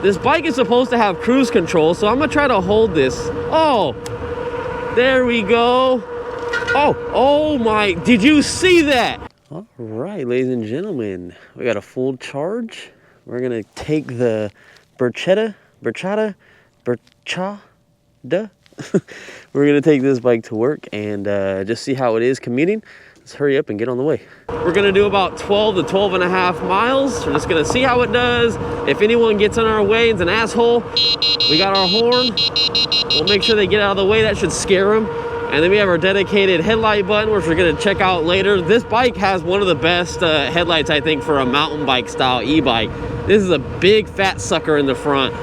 This bike is supposed to have cruise control, so I'm gonna try to hold this. Oh, there we go. Oh my, did you see that? All right, ladies and gentlemen, we got a full charge. We're gonna take the Burchda. We're gonna take this bike to work and just see how it is commuting. Let's hurry up and get on the way. We're gonna do about 12 to 12 and a half miles. We're just gonna see how it does. If anyone gets in our way and's an asshole, we got our horn. We'll make sure they get out of the way. That should scare them. And then we have our dedicated headlight button, which we're gonna check out later. This bike has one of the best headlights, I think, for a mountain bike style e-bike. This is a big fat sucker in the front.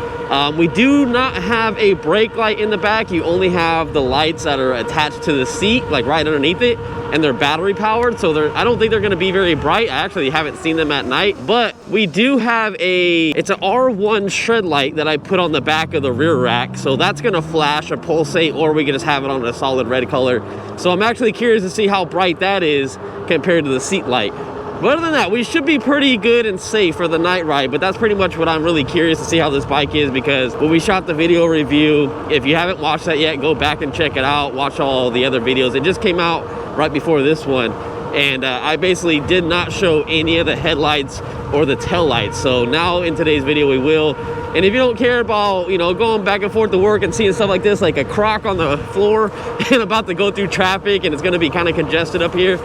We do not have a brake light in the back. You only have the lights that are attached to the seat, like right underneath it, and they're battery powered, so I don't think they're gonna be very bright. I actually haven't seen them at night, but we do have it's an R1 shed light that I put on the back of the rear rack, so that's gonna flash or pulsate, or we can just have it on a solid red color. So I'm actually curious to see how bright that is compared to the seat light. But other than that, we should be pretty good and safe for the night ride, but that's pretty much what I'm really curious to see how this bike is, because when we shot the video review, if you haven't watched that yet, go back and check it out, watch all the other videos. It just came out right before this one, and I basically did not show any of the headlights or the tail lights. So now in today's video we will. And if you don't care about, you know, going back and forth to work and seeing stuff like this, like a crock on the floor and about to go through traffic and it's going to be kind of congested up here,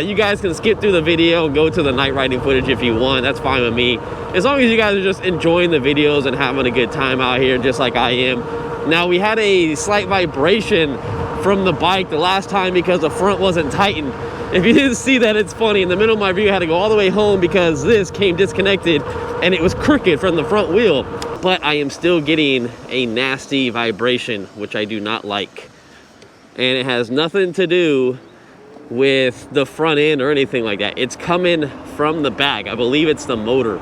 you guys can skip through the video and go to the night riding footage if you want. That's fine with me, as long as you guys are just enjoying the videos and having a good time out here, just like I am. Now, we had a slight vibration from the bike the last time because the front wasn't tightened. If you didn't see that, it's funny. In the middle of my review, I had to go all the way home because this came disconnected and it was crooked from the front wheel. But I am still getting a nasty vibration, which I do not like. And it has nothing to do with the front end or anything like that. It's coming from the back. I believe it's the motor.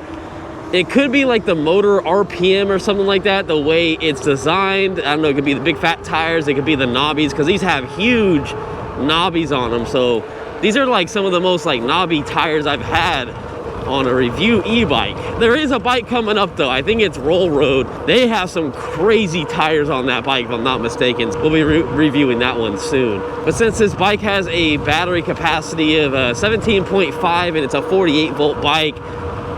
It could be like the motor RPM or something like that, the way it's designed. I don't know, it could be the big fat tires, it could be the knobbies, because these have huge knobbies on them. So these are like some of the most like knobby tires I've had on a review e-bike. There is a bike coming up though. I think it's Roll Road. They have some crazy tires on that bike, if I'm not mistaken. We'll be reviewing that one soon. But since this bike has a battery capacity of 17.5 and it's a 48 volt bike,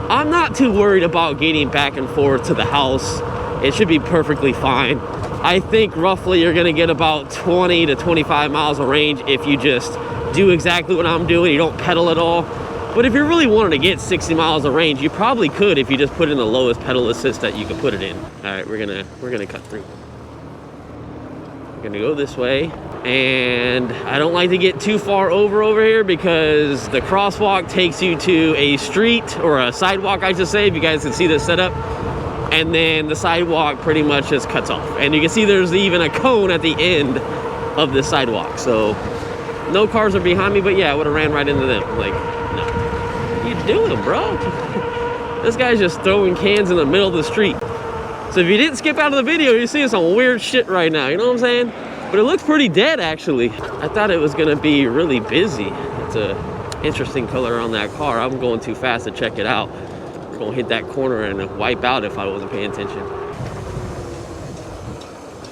I'm not too worried about getting back and forth to the house. It should be perfectly fine. I think roughly you're gonna get about 20 to 25 miles of range if you just do exactly what I'm doing. You don't pedal at all. But if you're really wanting to get 60 miles of range, you probably could if you just put in the lowest pedal assist that you can put it in. All right, we're gonna cut through. We're gonna go this way. And I don't like to get too far over here because the crosswalk takes you to a street, or a sidewalk, I should say, if you guys can see this setup. And then the sidewalk pretty much just cuts off. And you can see there's even a cone at the end of the sidewalk. So no cars are behind me, but yeah, I would have ran right into them. Like, no. What are you doing, bro? This guy's just throwing cans in the middle of the street. So if you didn't skip out of the video, you're seeing some weird shit right now, you know what I'm saying? But it looks pretty dead, actually. I thought it was gonna be really busy. It's a interesting color on that car. I'm going too fast to check it out. I'm gonna hit that corner and wipe out if I wasn't paying attention.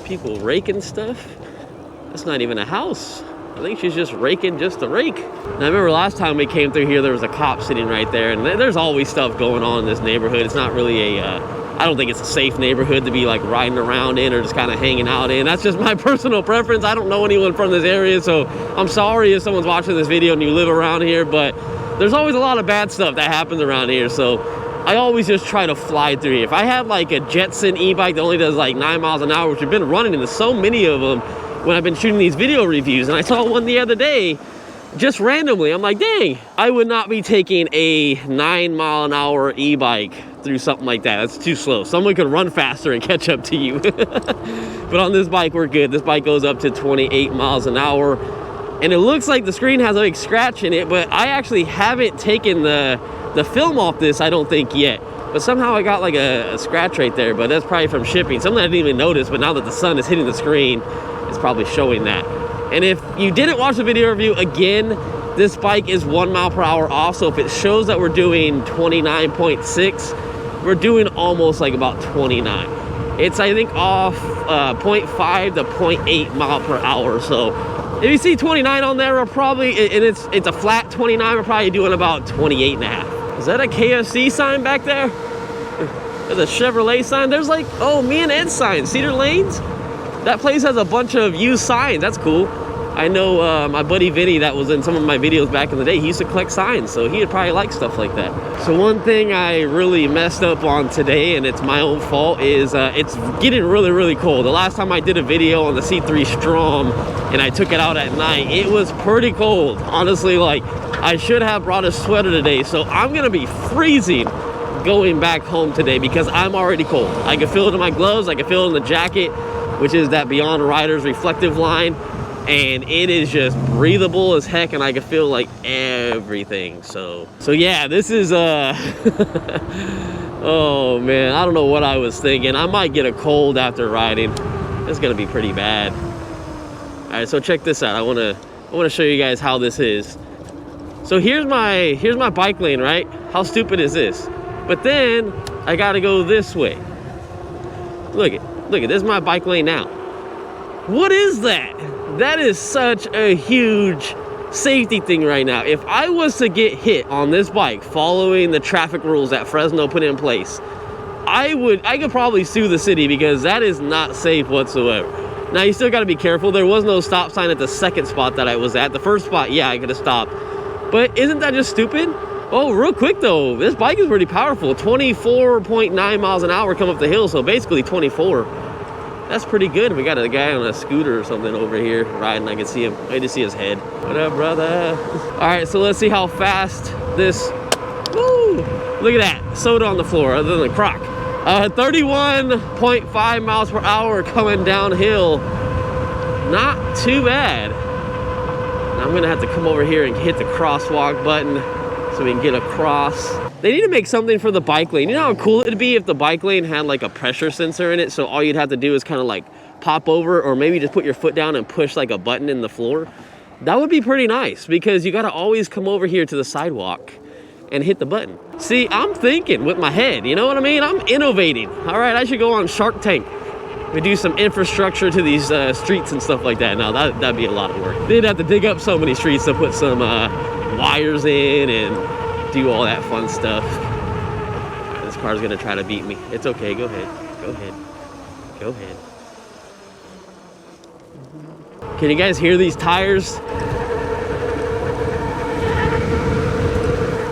People raking stuff? That's not even a house. I think she's just raking just to rake. And I remember last time we came through here, there was a cop sitting right there, and there's always stuff going on in this neighborhood. It's not really I don't think it's a safe neighborhood to be like riding around in or just kind of hanging out in. That's just my personal preference. I don't know anyone from this area, so I'm sorry if someone's watching this video and you live around here, but there's always a lot of bad stuff that happens around here, so I always just try to fly through here. If I had like a Jetson e-bike that only does like 9 miles an hour, which I've been running into so many of them when I've been shooting these video reviews, and I saw one the other day, just randomly, I'm like, dang, I would not be taking a 9 mile an hour e-bike through something like that. That's too slow. Someone could run faster and catch up to you. But on this bike, we're good. This bike goes up to 28 miles an hour. And it looks like the screen has a big scratch in it, but I actually haven't taken the film off this, I don't think, yet. But somehow I got like a scratch right there, but that's probably from shipping. Something I didn't even notice, but now that the sun is hitting the screen, it's probably showing that. And if you didn't watch the video review, again, this bike is 1 mile per hour off. So if it shows that we're doing 29.6, we're doing almost like about 29. It's, I think, off 0.5 to 0.8 mile per hour. So if you see 29 on there, we're probably, and it's a flat 29, we're probably doing about 28 and a half. Is that a KFC sign back there? There's a Chevrolet sign. There's like, oh, me and Ed's sign, Cedar Lanes. That place has a bunch of used signs. That's cool. I know my buddy Vinny that was in some of my videos back in the day, he used to collect signs, so he'd probably like stuff like that. So one thing I really messed up on today, and it's my own fault, is it's getting really, really cold. The last time I did a video on the C3 Strom and I took it out at night, it was pretty cold. Honestly, like, I should have brought a sweater today, so I'm gonna be freezing going back home today because I'm already cold. I can feel it in my gloves, I can feel it in the jacket, which is that Beyond Riders reflective line. And it is just breathable as heck, and I can feel like everything. So yeah, this is oh man, I don't know what I was thinking. I might get a cold after riding. It's gonna be pretty bad. All right, so check this out. I wanna show you guys how this is. So here's my bike lane, right? How stupid is this? But then I gotta go this way. Look at this is my bike lane now. What is that? That is such a huge safety thing right now. If I was to get hit on this bike following the traffic rules that Fresno put in place, I could probably sue the city because that is not safe whatsoever. Now you still got to be careful. There was no stop sign at the second spot that I was at. The first spot, yeah, I could have stopped. But isn't that just stupid? Oh, real quick though, this bike is pretty powerful. 24.9 miles an hour come up the hill, so basically 24. That's pretty good. We got a guy on a scooter or something over here riding. I can see him. I just see his head. What up, brother? All right, so let's see how fast this. Woo! Look at that. Soda on the floor, other than the crock. 31.5 miles per hour coming downhill. Not too bad. Now I'm gonna have to come over here and hit the crosswalk button so we can get across. They need to make something for the bike lane. You know how cool it'd be if the bike lane had like a pressure sensor in it, so all you'd have to do is kind of like pop over, or maybe just put your foot down and push like a button in the floor. That would be pretty nice because you gotta always come over here to the sidewalk and hit the button. See, I'm thinking with my head, you know what I mean? I'm innovating. All right, I should go on Shark Tank. We do some infrastructure to these streets and stuff like that. Now that'd be a lot of work. They'd have to dig up so many streets to put some wires in and do all that fun stuff. This car's gonna try to beat me. It's okay, go ahead, go ahead, go ahead. Can you guys hear these tires?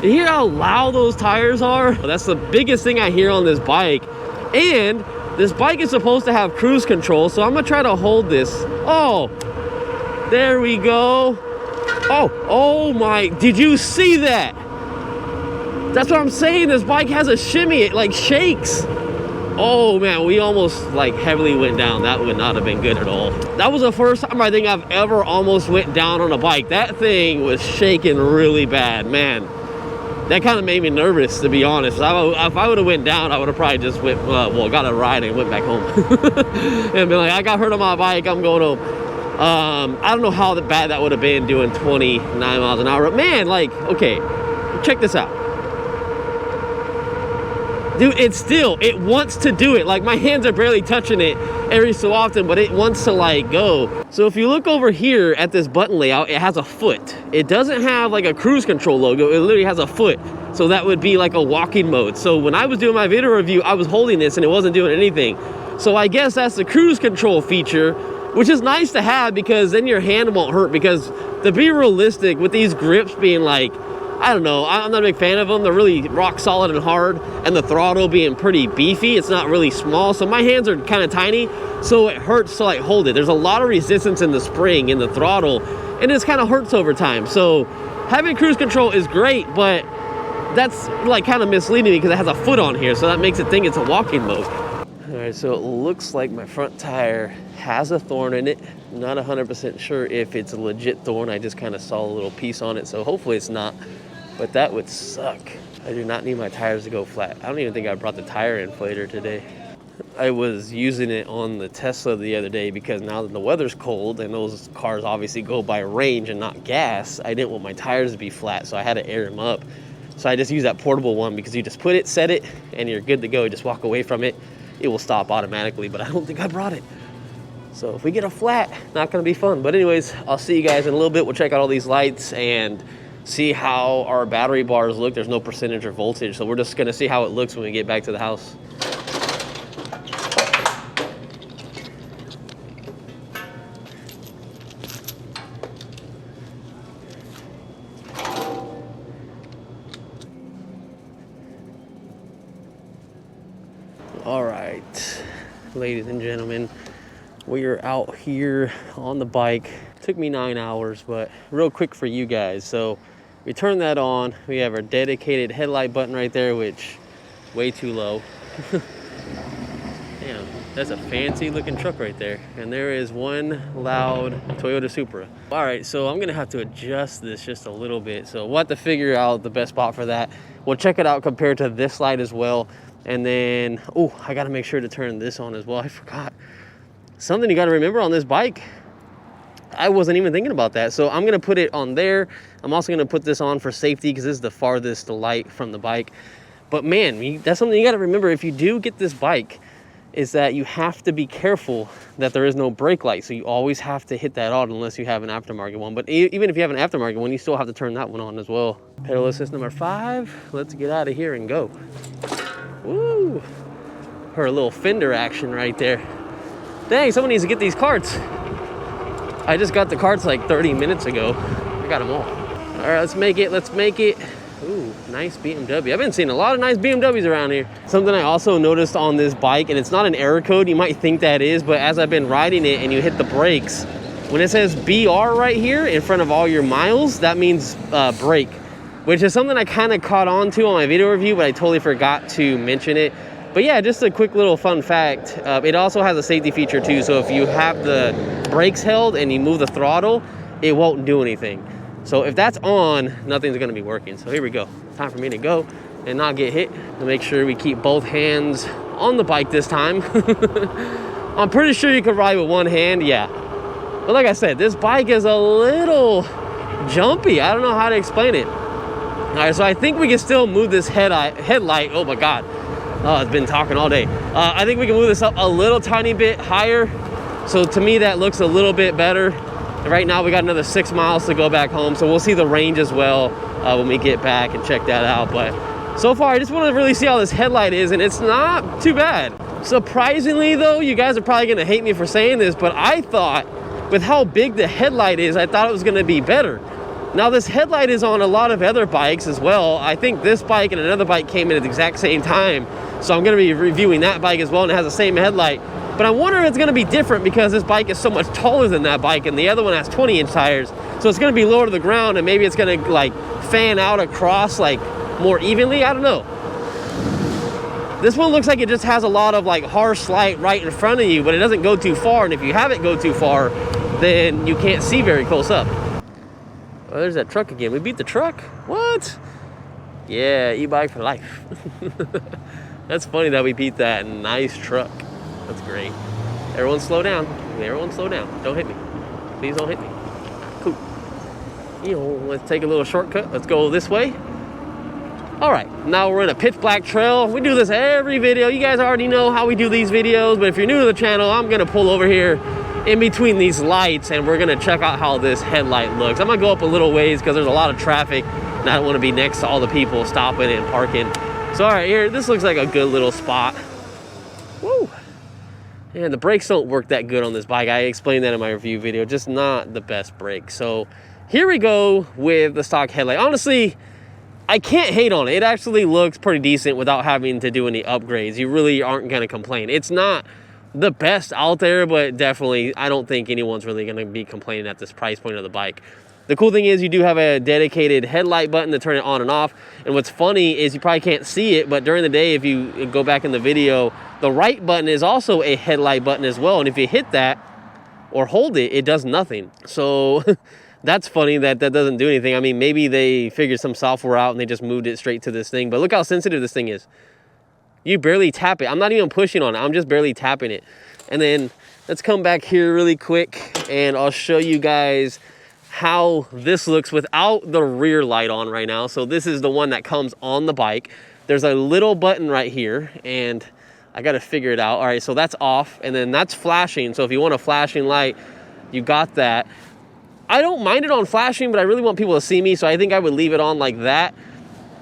You hear how loud those tires are? That's the biggest thing I hear on this bike. And this bike is supposed to have cruise control, so I'm gonna try to hold this. Oh, there we go. Oh my, did you see that? That's what I'm saying, this bike has a shimmy, it like shakes. Oh man, we almost like heavily went down. That would not have been good at all. That was the first time I think I've ever almost went down on a bike. That thing was shaking really bad, man. That kind of made me nervous, to be honest. If I would have went down, I would have probably just went, got a ride and went back home. And been like, I got hurt on my bike, I'm going home. I don't know how bad that would have been doing 29 miles an hour. Man, like, okay, check this out. Dude, it wants to do it. Like, my hands are barely touching it every so often, but it wants to like go. So if you look over here at this button layout, it has a foot. It doesn't have like a cruise control logo. It literally has a foot. So that would be like a walking mode. So when I was doing my video review, I was holding this and it wasn't doing anything. So I guess that's the cruise control feature, which is nice to have because then your hand won't hurt. Because to be realistic, with these grips being like, I don't know, I'm not a big fan of them. They're really rock solid and hard, and the throttle being pretty beefy, it's not really small, so my hands are kind of tiny, so it hurts to like hold it. There's a lot of resistance in the spring, in the throttle, and it kind of hurts over time. So having cruise control is great, but that's like kind of misleading me because it has a foot on here, so that makes it think it's a walking mode. All right, so it looks like my front tire has a thorn in it. I'm not 100% sure if it's a legit thorn. I just kind of saw a little piece on it, so hopefully it's not. But that would suck. I do not need my tires to go flat. I don't even think I brought the tire inflator today. I was using it on the Tesla the other day because now that the weather's cold and those cars obviously go by range and not gas, I didn't want my tires to be flat, so I had to air them up. So I just use that portable one because you just put it, set it, and you're good to go. You just walk away from it. It will stop automatically, but I don't think I brought it. So if we get a flat, not gonna be fun. But anyways, I'll see you guys in a little bit. We'll check out all these lights and see how our battery bars look. There's no percentage or voltage, so we're just gonna see how it looks when we get back to the house. All right, ladies and gentlemen, we are out here on the bike. Took me 9 hours, but real quick for you guys. So we turn that on. We have our dedicated headlight button right there, which way too low. Damn, that's a fancy looking truck right there. And there is one loud Toyota Supra. All right, so I'm gonna have to adjust this just a little bit. So we'll have to figure out the best spot for that. We'll check it out compared to this light as well. And then, oh, I gotta make sure to turn this on as well. I forgot. Something you gotta remember on this bike. I wasn't even thinking about that. So I'm gonna put it on there. I'm also gonna put this on for safety because this is the farthest light from the bike. But man, that's something you gotta remember if you do get this bike, is that you have to be careful that there is no brake light. So you always have to hit that on unless you have an aftermarket one. But even if you have an aftermarket one, you still have to turn that one on as well. Pedal assist number 5. Let's get out of here and go. Woo! Her little fender action right there. Dang, someone needs to get these carts. I just got the carts like 30 minutes ago. I got them all. All right, let's make it, let's make it. Ooh, nice BMW. I've been seeing a lot of nice BMWs around here. Something I also noticed on this bike, and it's not an error code, you might think that is, but as I've been riding it and you hit the brakes, when it says BR right here in front of all your miles, that means brake, which is something I kind of caught on to on my video review, but I totally forgot to mention it. But yeah, just a quick little fun fact. It also has a safety feature too. So if you have the brakes held and you move the throttle, it won't do anything. So if that's on, nothing's gonna be working. So here we go. Time for me to go and not get hit. To make sure we keep both hands on the bike this time. I'm pretty sure you can ride with one hand, yeah. But like I said, this bike is a little jumpy. I don't know how to explain it. All right, so I think we can still move this headlight. Oh my God. Oh, it's been talking all day. I think we can move this up a little tiny bit higher. So to me, that looks a little bit better. Right now, we got another 6 miles to go back home. So we'll see the range as well when we get back and check that out. But so far, I just want to really see how this headlight is, and it's not too bad. Surprisingly though, you guys are probably gonna hate me for saying this, but I thought with how big the headlight is, I thought it was gonna be better. Now this headlight is on a lot of other bikes as well. I think this bike and another bike came in at the exact same time. So I'm gonna be reviewing that bike as well, and it has the same headlight. But I wonder if it's gonna be different because this bike is so much taller than that bike, and the other one has 20-inch tires. So it's gonna be lower to the ground, and maybe it's gonna like fan out across like more evenly, I don't know. This one looks like it just has a lot of like harsh light right in front of you, but it doesn't go too far. And if you have it go too far, then you can't see very close up. Oh, there's that truck again. We beat the truck? What? Yeah, e-bike for life. That's funny that we beat that nice truck. That's great. Everyone slow down. Everyone slow down. Don't hit me. Please don't hit me. Cool. You know, let's take a little shortcut. Let's go this way. All right, now we're in a pitch black trail. We do this every video. You guys already know how we do these videos, but if you're new to the channel, I'm gonna pull over here in between these lights and we're gonna check out how this headlight looks. I'm gonna go up a little ways because there's a lot of traffic and I don't wanna be next to all the people stopping and parking. So all right, here, this looks like a good little spot. Woo! And the brakes don't work that good on this bike. I explained that in my review video, just not the best brakes. So here we go with the stock headlight. Honestly, I can't hate on it. It actually looks pretty decent without having to do any upgrades. You really aren't gonna complain. It's not the best out there, but definitely, I don't think anyone's really gonna be complaining at this price point of the bike. The cool thing is you do have a dedicated headlight button to turn it on and off. And what's funny is you probably can't see it, but during the day, if you go back in the video, the right button is also a headlight button as well. And if you hit that or hold it, it does nothing. So that's funny that that doesn't do anything. I mean, maybe they figured some software out and they just moved it straight to this thing, but look how sensitive this thing is. You barely tap it. I'm not even pushing on it. I'm just barely tapping it. And then let's come back here really quick and I'll show you guys how this looks without the rear light on right now. So this is the one that comes on the bike. There's a little button right here, and I got to figure it out. All right, so that's off, and then that's flashing. So if you want a flashing light, you got that. I don't mind it on flashing, but I really want people to see me, so I think I would leave it on like that.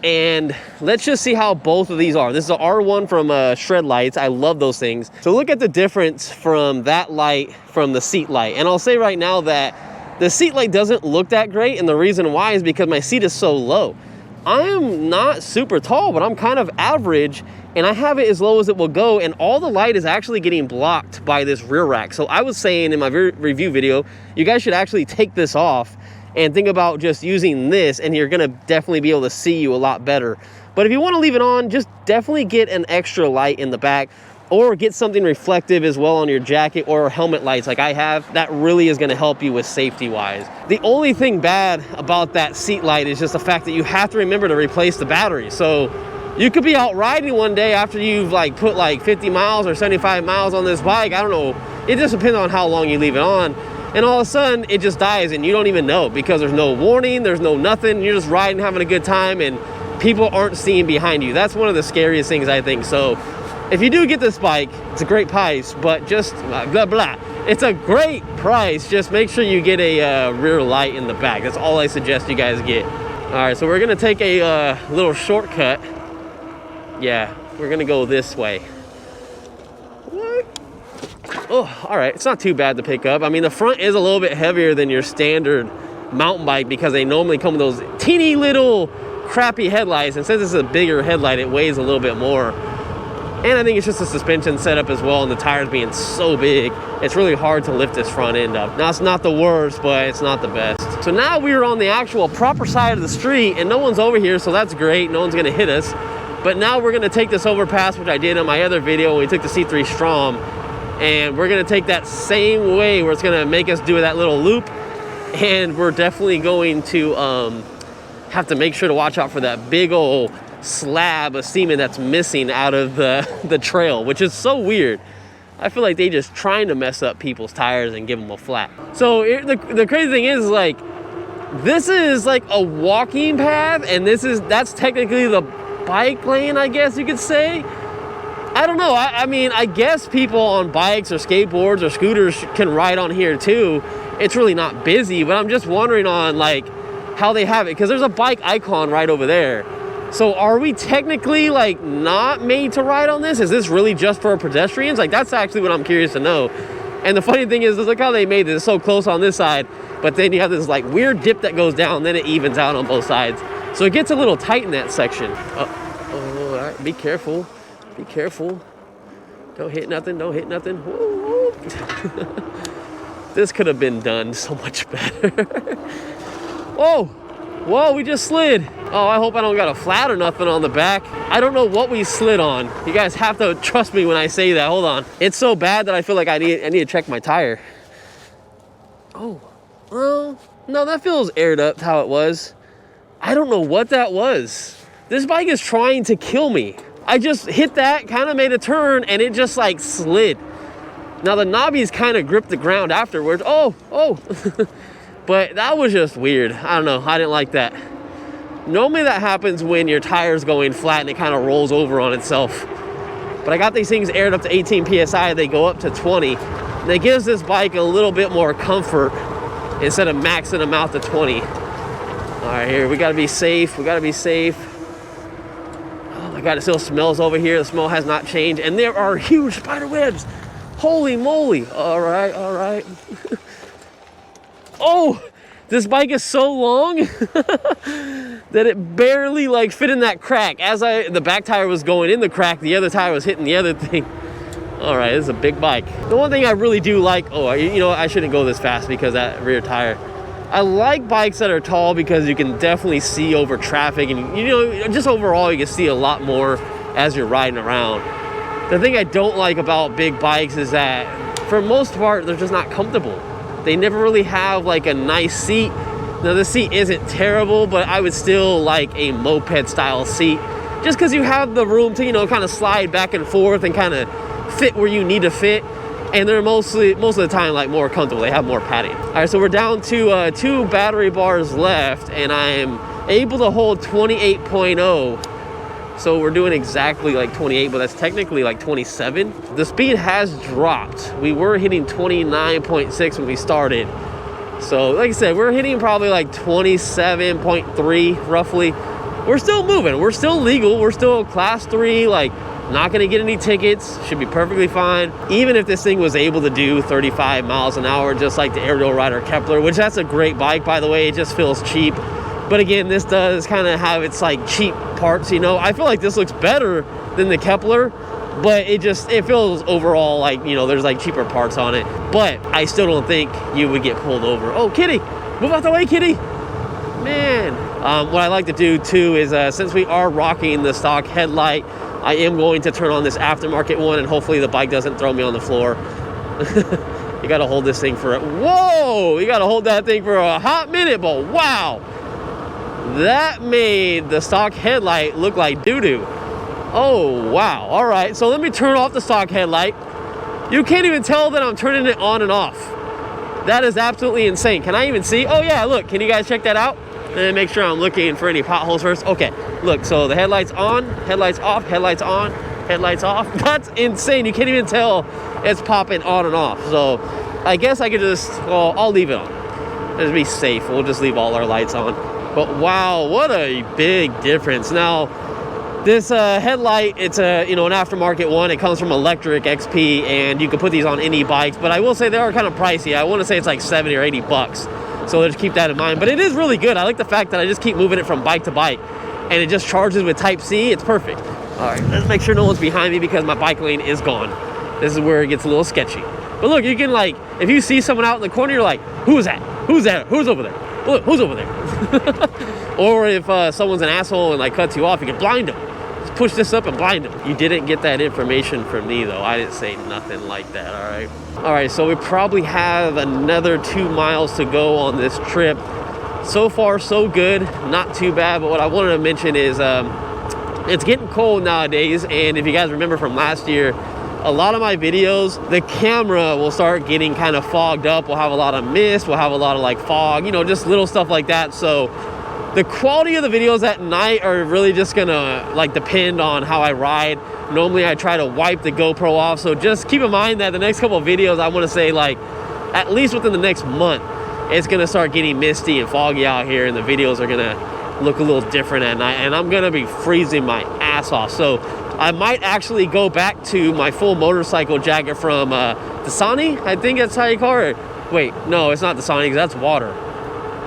And let's just see how both of these are. This is an R1 from Shred Lights. I love those things. So look at the difference from that light from the seat light. And I'll say right now that the seat light doesn't look that great, and the reason why is because my seat is so low. I am not super tall, but I'm kind of average, and I have it as low as it will go, and all the light is actually getting blocked by this rear rack. So I was saying in my review video, you guys should actually take this off and think about just using this, and you're gonna definitely be able to see you a lot better. But if you want to leave it on, just definitely get an extra light in the back, or get something reflective as well on your jacket, or helmet lights like I have. That really is gonna help you with safety wise. The only thing bad about that seat light is just the fact that you have to remember to replace the battery. So you could be out riding one day after you've like put like 50 miles or 75 miles on this bike. I don't know, it just depends on how long you leave it on. And all of a sudden it just dies and you don't even know, because there's no warning, there's no nothing. You're just riding, having a good time, and people aren't seeing behind you. That's one of the scariest things, I think. So if you do get this bike, it's a great price, but just blah, blah. It's a great price. Just make sure you get a rear light in the back. That's all I suggest you guys get. All right, so we're gonna take a little shortcut. Yeah, we're gonna go this way. Oh, all right, it's not too bad to pick up. I mean, the front is a little bit heavier than your standard mountain bike because they normally come with those teeny little crappy headlights. And since it's a bigger headlight, it weighs a little bit more. And I think it's just the suspension setup as well, and the tires being so big, it's really hard to lift this front end up. Now, it's not the worst, but it's not the best. So now we're on the actual proper side of the street, and no one's over here, so that's great. No one's gonna hit us. But now we're gonna take this overpass, which I did in my other video when we took the C3 Strom, and we're gonna take that same way where it's gonna make us do that little loop, and we're definitely going to have to make sure to watch out for that big old slab of semen that's missing out of the trail, which is so weird. I feel like they just trying to mess up people's tires and give them a flat. So the crazy thing is, like, this is like a walking path, and that's technically the bike lane, I guess you could say. I don't know. I mean, I guess people on bikes or skateboards or scooters can ride on here too. It's really not busy, but I'm just wondering on like how they have it, because there's a bike icon right over there. So are we technically like not made to ride on this? Is this really just for pedestrians? Like, that's actually what I'm curious to know. And the funny thing is look how they made this so close on this side, but then you have this like weird dip that goes down, then it evens out on both sides. So it gets a little tight in that section. Oh, all right, be careful. Be careful. Don't hit nothing, don't hit nothing. Woo. This could have been done so much better. Whoa, we just slid. Oh, I hope I don't got a flat or nothing on the back. I don't know what we slid on. You guys have to trust me when I say that. Hold on. It's so bad that I feel like I need to check my tire. Oh, well, no, that feels aired up how it was. I don't know what that was. This bike is trying to kill me. I just hit that, kind of made a turn, and it just like slid. Now the knobbies kind of gripped the ground afterwards. Oh. But that was just weird. I don't know, I didn't like that. Normally that happens when your tire's going flat and it kind of rolls over on itself. But I got these things aired up to 18 PSI, they go up to 20. And it gives this bike a little bit more comfort instead of maxing them out to 20. All right, here, we gotta be safe, Oh my God, it still smells over here. The smell has not changed. And there are huge spider webs. Holy moly. All right. Oh, this bike is so long that it barely like fit in that crack. As the back tire was going in the crack, the other tire was hitting the other thing. All right, this is a big bike. The one thing I really do like, I shouldn't go this fast because that rear tire. I like bikes that are tall because you can definitely see over traffic, and just overall you can see a lot more as you're riding around. The thing I don't like about big bikes is that for most part they're just not comfortable. They never really have like a nice seat. Now the seat isn't terrible, but I would still like a moped style seat, just because you have the room to kind of slide back and forth and kind of fit where you need to fit. and they're most of the time like more comfortable. They have more padding. All right, so we're down to 2 battery bars left, and I am able to hold 28.0. So we're doing exactly like 28, but that's technically like 27. The speed has dropped. We were hitting 29.6 when we started. So like I said, we're hitting probably like 27.3 roughly. We're still moving. We're still legal. We're still class 3, like not gonna get any tickets. Should be perfectly fine. Even if this thing was able to do 35 miles an hour, just like the Aerial Rider Kepler, which that's a great bike, by the way. It just feels cheap. But again, this does kind of have its like cheap parts, you know. I feel like this looks better than the Kepler, but it feels overall like, you know, there's like cheaper parts on it. But I still don't think you would get pulled over. Oh, kitty, move out the way, kitty. Man. What I like to do too is since we are rocking the stock headlight, I am going to turn on this aftermarket one, and hopefully the bike doesn't throw me on the floor. You got to hold this thing for whoa, you got to hold that thing for a hot minute, but wow. That made the stock headlight look like doo-doo. Oh, wow. All right, so let me turn off the stock headlight. You can't even tell that I'm turning it on and off. That is absolutely insane. Can I even see? Oh, yeah, look. Can you guys check that out? And make sure I'm looking for any potholes first. Okay, look. So the headlight's on, headlights off, headlights on, headlights off. That's insane. You can't even tell it's popping on and off. So I guess I could just, well, I'll leave it on. Just be safe. We'll just leave all our lights on. But wow, what a big difference. Now, this headlight, it's an aftermarket one. It comes from Electric XP, and you can put these on any bikes. But I will say they are kind of pricey. I want to say it's like 70 or 80 bucks. So just keep that in mind. But it is really good. I like the fact that I just keep moving it from bike to bike, and it just charges with Type-C. It's perfect. All right, let's make sure no one's behind me because my bike lane is gone. This is where it gets a little sketchy. But look, you can like, if you see someone out in the corner, you're like, who's that? Who's that? Who's over there? Look, who's over there? Or if someone's an asshole and like cuts you off, you can blind them. Just push this up and blind them. You didn't get that information from me though. I didn't say nothing like that. All right, so we probably have another 2 miles to go on this trip. So far so good, not too bad. But what I wanted to mention is it's getting cold nowadays, and if you guys remember from last year, a lot of my videos, the camera will start getting kind of fogged up. We'll have a lot of mist, we'll have a lot of like fog, you know, just little stuff like that. So the quality of the videos at night are really just gonna like depend on how I ride. Normally I try to wipe the GoPro off, so just keep in mind that the next couple of videos, I want to say like at least within the next month, it's gonna start getting misty and foggy out here, and the videos are gonna look a little different at night, and I'm gonna be freezing my ass off. So I might actually go back to my full motorcycle jacket from Dasani. I think that's how you call it. Wait, no, it's not Dasani because that's water.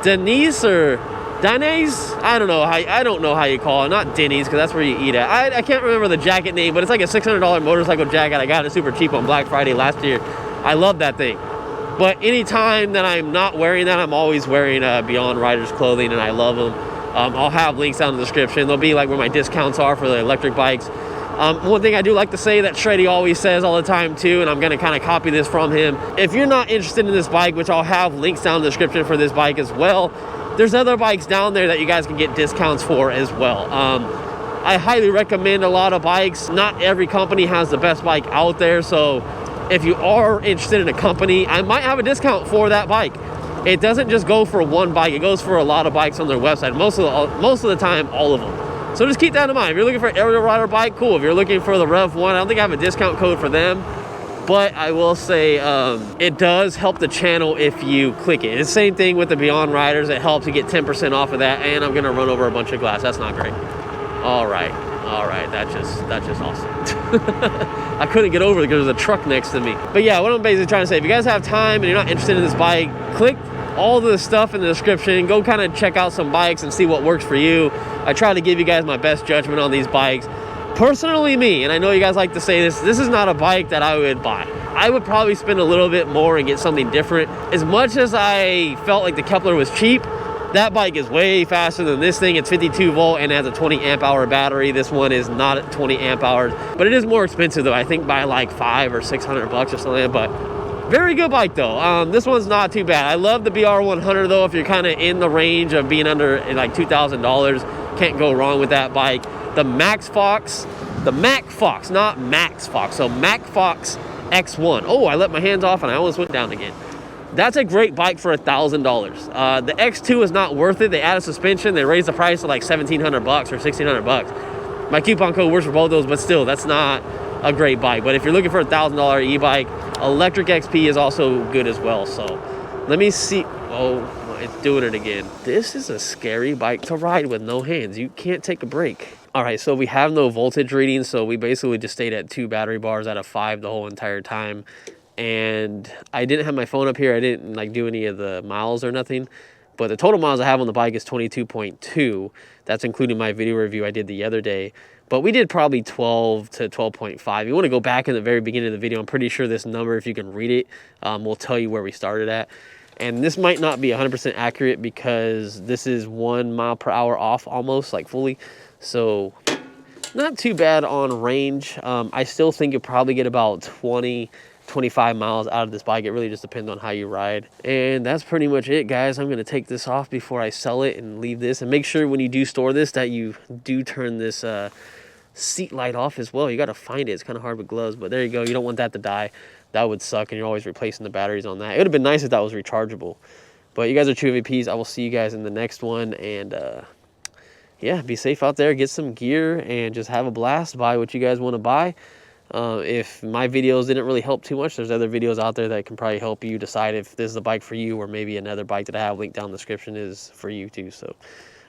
Denise or Danese? I don't know how you call it. Not Denny's because that's where you eat at. I can't remember the jacket name, but it's like a $600 motorcycle jacket. I got it super cheap on Black Friday last year. I love that thing. But anytime that I'm not wearing that, I'm always wearing Beyond Riders clothing, and I love them. I'll have links down in the description. They'll be like where my discounts are for the electric bikes. One thing I do like to say that Shreddy always says all the time too, and I'm going to kind of copy this from him. If you're not interested in this bike, which I'll have links down in the description for this bike as well, there's other bikes down there that you guys can get discounts for as well. I highly recommend a lot of bikes. Not every company has the best bike out there, so if you are interested in a company, I might have a discount for that bike. It doesn't just go for one bike, it goes for a lot of bikes on their website. Most of the time, all of them. So just keep that in mind. If you're looking for an aerial rider bike, cool. If you're looking for the Rev 1, I don't think I have a discount code for them, but I will say it does help the channel if you click it. It's the same thing with the Beyond Riders. It helps you get 10% off of that, and I'm gonna run over a bunch of glass. That's not great. All right, that's just awesome. I couldn't get over it because there's a truck next to me. But yeah, what I'm basically trying to say, if you guys have time and you're not interested in this bike, click all the stuff in the description. Go kind of check out some bikes and see what works for you. I try to give you guys my best judgment on these bikes. Personally, me, and I know you guys like to say this is not a bike that I would buy. I would probably spend a little bit more and get something different. As much as I felt like the Kepler was cheap, that bike is way faster than this thing. It's 52 volt and has a 20 amp hour battery. This one is not at 20 amp hours, but it is more expensive though. I think by like $500 or $600 or something, but very good bike though. This one's not too bad. I love the BR100 though. If you're kind of in the range of being under like $2,000, can't go wrong with that bike. The Mac Fox, not Max Fox. So Mac Fox X1. Oh, I let my hands off and I almost went down again. That's a great bike for $1,000. The X2 is not worth it. They added suspension. They raised the price to like $1,700 or $1,600. My coupon code works for both those, but still, that's not a great bike. But if you're looking for a $1,000 e-bike, Electric XP is also good as well. So let me see. Oh, it's doing it again. This is a scary bike to ride with no hands. You can't take a break. All right, so we have no voltage readings. So we basically just stayed at 2 battery bars out of 5 the whole entire time. And I didn't have my phone up here. I didn't like do any of the miles or nothing. But the total miles I have on the bike is 22.2. That's including my video review I did the other day. But we did probably 12 to 12.5. You want to go back in the very beginning of the video. I'm pretty sure this number, if you can read it, will tell you where we started at. And this might not be 100% accurate because this is 1 mile per hour off almost, like fully. So not too bad on range. I still think you'll probably get about 25 miles out of this bike. It really just depends on how you ride. And that's pretty much it, guys. I'm going to take this off before I sell it and leave this. And make sure when you do store this that you do turn this seat light off as well. You got to find it. It's kind of hard with gloves, but there you go. You don't want that to die. That would suck, and you're always replacing the batteries on that. It would have been nice if that was rechargeable. But you guys are true MVPs. I will see you guys in the next one. And yeah, be safe out there. Get some gear and just have a blast. Buy what you guys want to buy. If my videos didn't really help too much, there's other videos out there that can probably help you decide if this is a bike for you, or maybe another bike that I have linked down in the description is for you too. So,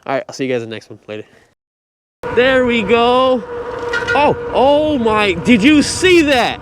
all right, I'll see you guys in the next one. Later. There we go. Oh my, did you see that?